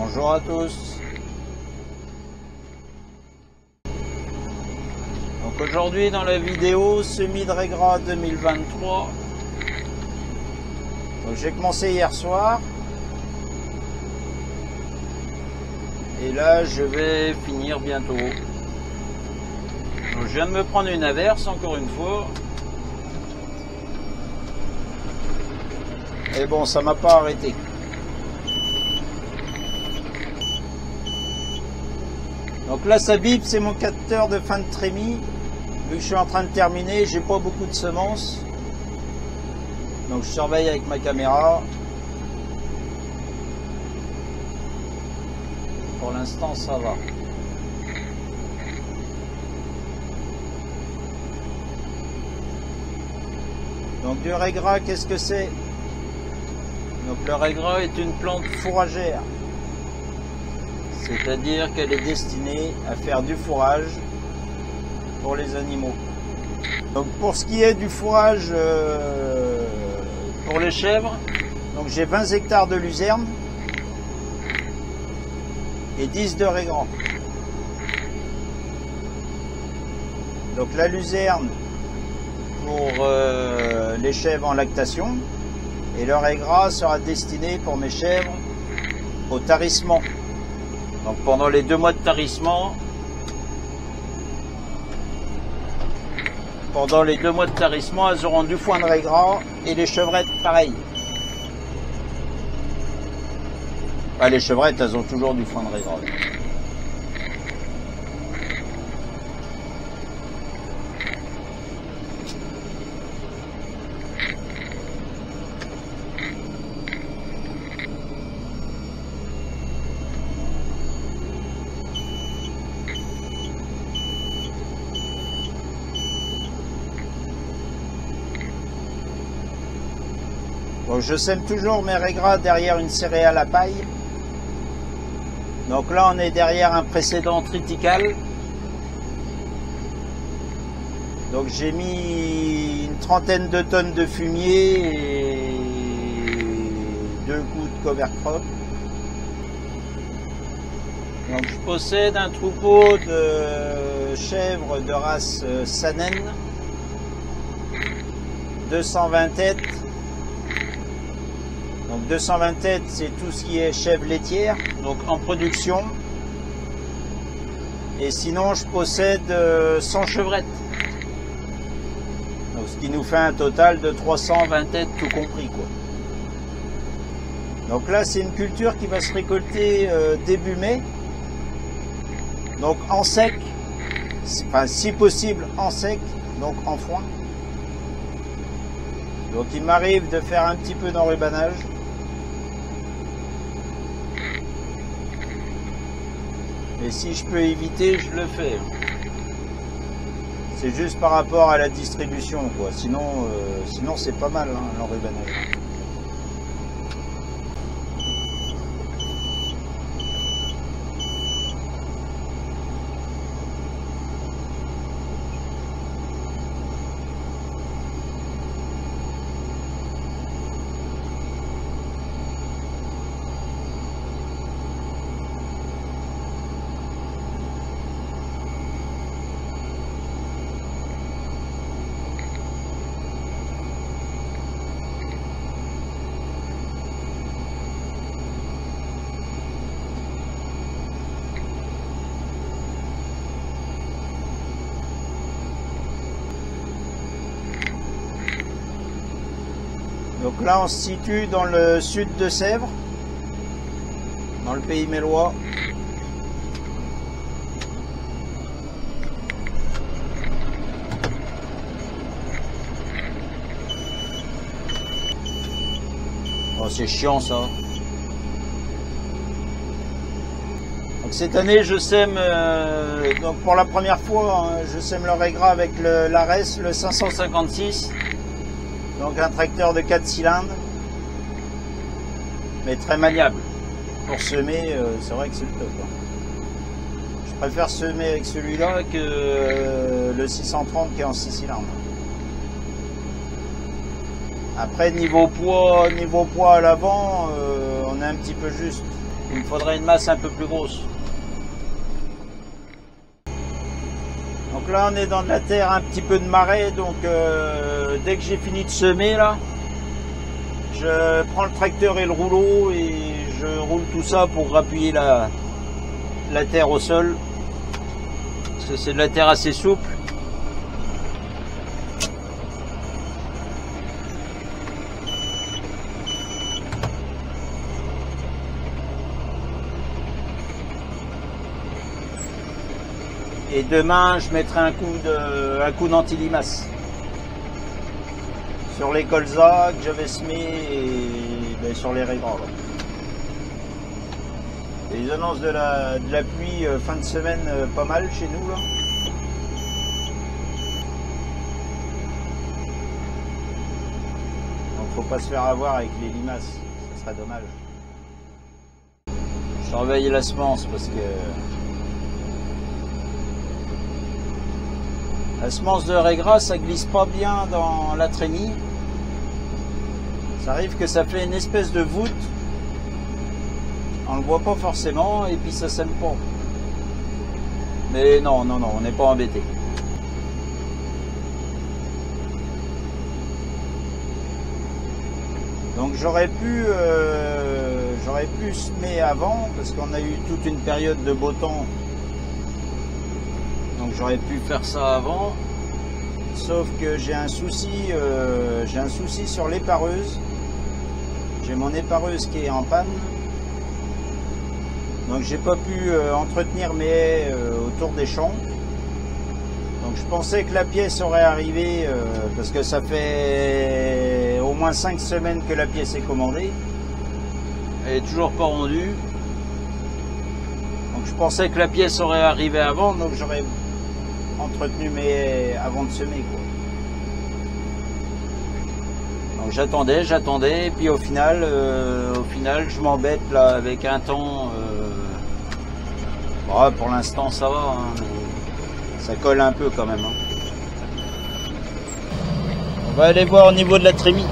Bonjour à tous. Donc aujourd'hui dans la vidéo semis de Regra 2023. Donc j'ai commencé hier soir. Et là je vais finir bientôt. Donc, je viens de me prendre une averse encore une fois. Et bon, ça m'a pas arrêté. Donc là ça bip, c'est mon capteur de fin de trémie. Vu que je suis en train de terminer, j'ai pas beaucoup de semences. Donc je surveille avec ma caméra. Pour l'instant ça va. Donc du Regra, qu'est-ce que c'est? Donc le Regra est une plante fourragère. C'est-à-dire qu'elle est destinée à faire du fourrage pour les animaux. Donc pour ce qui est du fourrage pour les chèvres, donc j'ai 20 hectares de luzerne et 10 de Regra. Donc la luzerne pour les chèvres en lactation et le Regra sera destiné pour mes chèvres au tarissement. Donc pendant les 2 mois de tarissement, elles auront du foin de Regra et les chevrettes pareil. Enfin, les chevrettes, elles ont toujours du foin de Regra. Donc je sème toujours mes Regra derrière une céréale à paille. Donc là on est derrière un précédent triticale. Donc j'ai mis une trentaine de tonnes de fumier et 2 coups de cover crop. Donc je possède un troupeau de chèvres de race Saanen, 220 têtes. Donc 220 têtes, c'est tout ce qui est chèvre laitière, donc en production. Et sinon, je possède 100 chevrettes. Donc ce qui nous fait un total de 320 têtes tout compris, quoi. Donc là, c'est une culture qui va se récolter début mai. Donc en sec, enfin si possible en sec, donc en foin. Donc il m'arrive de faire un petit peu d'enrubanage. Et si je peux éviter, je le fais. C'est juste par rapport à la distribution, quoi. Sinon c'est pas mal, hein, l'enrubanage. Donc là on se situe dans le sud de Sèvres, dans le pays mélois. Oh, c'est chiant ça. Donc cette année je sème, donc pour la première fois, hein, je sème le Regra avec l'Ares, le 556. Donc un tracteur de 4 cylindres, mais très maniable. Pour semer, c'est vrai que c'est le top. Hein. Je préfère semer avec celui-là que le 630 qui est en 6 cylindres. Après niveau poids à l'avant, on est un petit peu juste. Il me faudrait une masse un peu plus grosse. Donc là on est dans de la terre, un petit peu de marais, donc dès que j'ai fini de semer là, je prends le tracteur et le rouleau et je roule tout ça pour appuyer la terre au sol. Parce que c'est de la terre assez souple. Et demain, je mettrai un coup d'anti-limace sur les colzas que j'avais semés et sur les raies graves. Les annonces de la pluie fin de semaine pas mal chez nous là. Donc faut pas se faire avoir avec les limaces, ça serait dommage. Je surveille la semence parce que la semence de raie grasse, ça glisse pas bien dans la trémie. Ça arrive que ça fait une espèce de voûte. On le voit pas forcément et puis ça sème pas. Mais non, on n'est pas embêté. Donc j'aurais pu semer avant parce qu'on a eu toute une période de beau temps. Donc j'aurais pu faire ça avant, sauf que j'ai un souci sur l'épareuse. J'ai mon épareuse qui est en panne, donc j'ai pas pu entretenir mes haies autour des champs. Donc je pensais que la pièce aurait arrivé parce que ça fait au moins 5 semaines que la pièce est commandée. Elle est toujours pas rendue. Donc je pensais que la pièce aurait arrivé avant, donc j'aurais entretenu mes avant de semer quoi. Donc j'attendais et puis au final je m'embête là avec un temps bon, pour l'instant ça va hein, mais ça colle un peu quand même hein. On va aller voir au niveau de la trémie.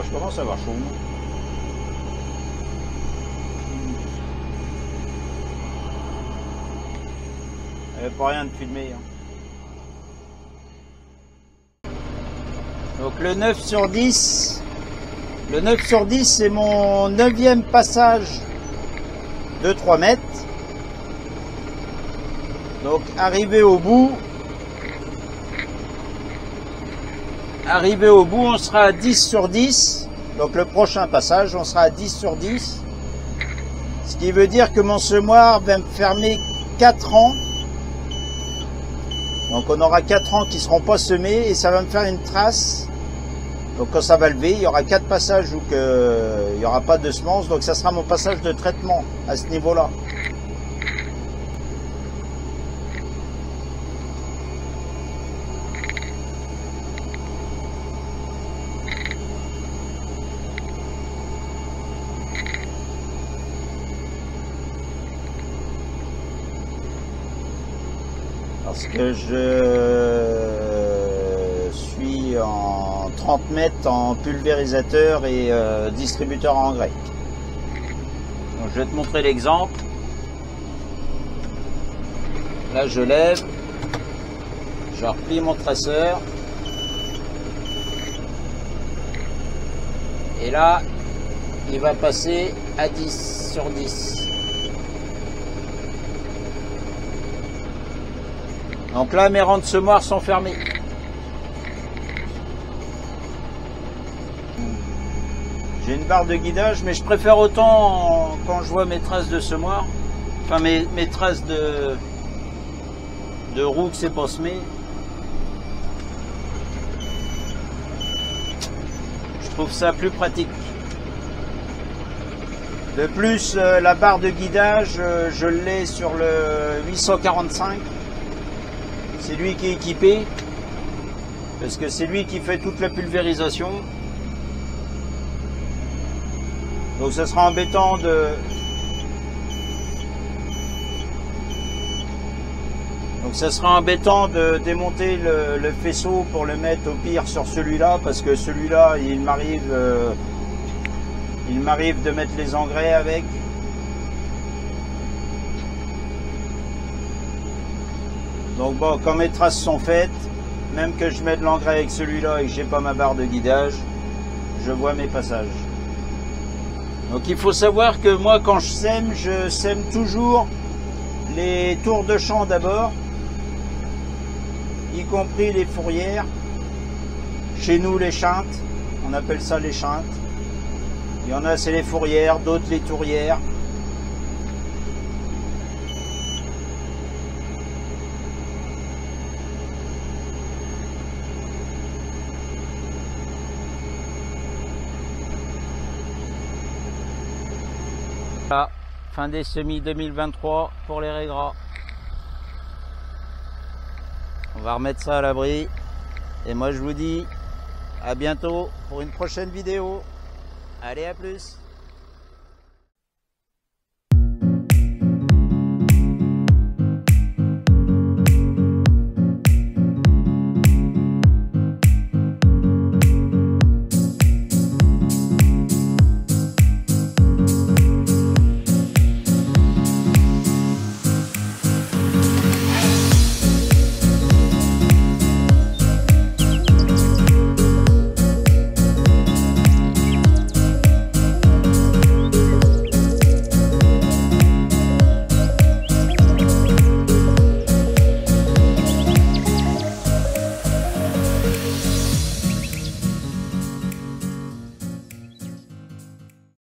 Je commence à avoir chaud. Il n'y avait pas rien de filmé. Hein. Donc le 9 sur 10, c'est mon 9e passage de 3 mètres. Donc arrivé au bout, on sera à 10 sur 10. Donc le prochain passage, on sera à 10 sur 10. Ce qui veut dire que mon semoir va me fermer 4 ans. Donc on aura 4 ans qui ne seront pas semés et ça va me faire une trace. Donc quand ça va lever, il y aura 4 passages où il n'y aura pas de semences. Donc ça sera mon passage de traitement à ce niveau-là. Parce que je suis en 30 mètres en pulvérisateur et distributeur à engrais. Donc je vais te montrer l'exemple. Là je lève, je replie mon traceur Et là, il va passer à 10 sur 10. Donc là, mes rangs de semoirs sont fermés. J'ai une barre de guidage, mais je préfère autant quand je vois mes traces de semoirs, enfin mes traces de roue que c'est pas semé. Je trouve ça plus pratique. De plus, la barre de guidage, je l'ai sur le 845. C'est lui qui est équipé, parce que c'est lui qui fait toute la pulvérisation. Donc ça sera embêtant de... démonter le faisceau pour le mettre au pire sur celui-là, parce que celui-là, il m'arrive de mettre les engrais avec. Donc bon, quand mes traces sont faites, même que je mette de l'engrais avec celui-là et que j'ai pas ma barre de guidage, je vois mes passages. Donc il faut savoir que moi quand je sème toujours les tours de champ d'abord, y compris les fourrières. Chez nous les chintes, on appelle ça les chintes. Il y en a c'est les fourrières, d'autres les tourières. Là, fin des semis 2023 pour les raies gras. On va remettre ça à l'abri. Et moi je vous dis à bientôt pour une prochaine vidéo. Allez, à plus.